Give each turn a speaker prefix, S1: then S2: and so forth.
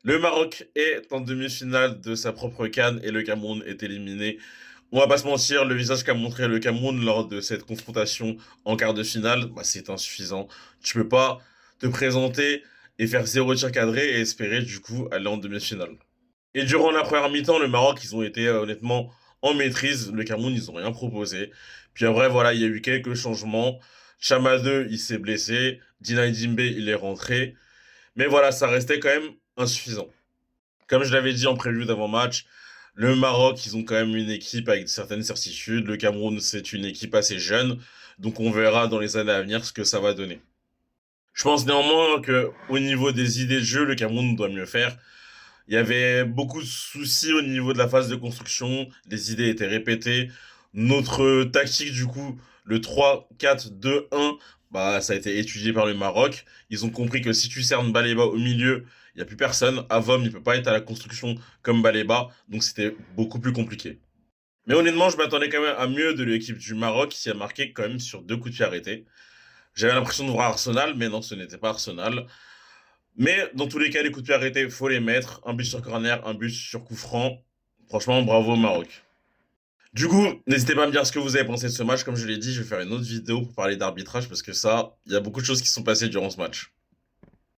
S1: Le Maroc est en demi-finale de sa propre CAN et le Cameroun est éliminé. On va pas se mentir, le visage qu'a montré le Cameroun lors de cette confrontation en quart de finale, bah, c'est insuffisant. Tu peux pas te présenter et faire zéro tir cadré et espérer du coup aller en demi-finale. Et durant la première mi-temps, le Maroc, ils ont été honnêtement en maîtrise. Le Cameroun, ils ont rien proposé. Puis après, voilà, il y a eu quelques changements. Chamadeux, il s'est blessé. Dinaï Dimbe, il est rentré. Mais voilà, ça restait quand même insuffisant. Comme je l'avais dit en prélude d'avant-match, le Maroc, ils ont quand même une équipe avec certaines certitudes. Le Cameroun, c'est une équipe assez jeune. Donc on verra dans les années à venir ce que ça va donner. Je pense néanmoins que au niveau des idées de jeu, le Cameroun doit mieux faire. Il y avait beaucoup de soucis au niveau de la phase de construction. Les idées étaient répétées. Notre tactique, du coup, le 3-4-2-1, bah, ça a été étudié par le Maroc. Ils ont compris que si tu cernes Baleba au milieu, il n'y a plus personne. Avom, il peut pas être à la construction comme Baleba. Donc c'était beaucoup plus compliqué. Mais honnêtement, je m'attendais quand même à mieux de l'équipe du Maroc qui a marqué quand même sur deux coups de pied arrêtés. J'avais l'impression de voir Arsenal, mais non, ce n'était pas Arsenal. Mais dans tous les cas, les coups de pied arrêtés, il faut les mettre. Un but sur corner, un but sur coup franc. Franchement, bravo au Maroc. Du coup, n'hésitez pas à me dire ce que vous avez pensé de ce match. Comme je l'ai dit, je vais faire une autre vidéo pour parler d'arbitrage parce que ça, il y a beaucoup de choses qui sont passées durant ce match.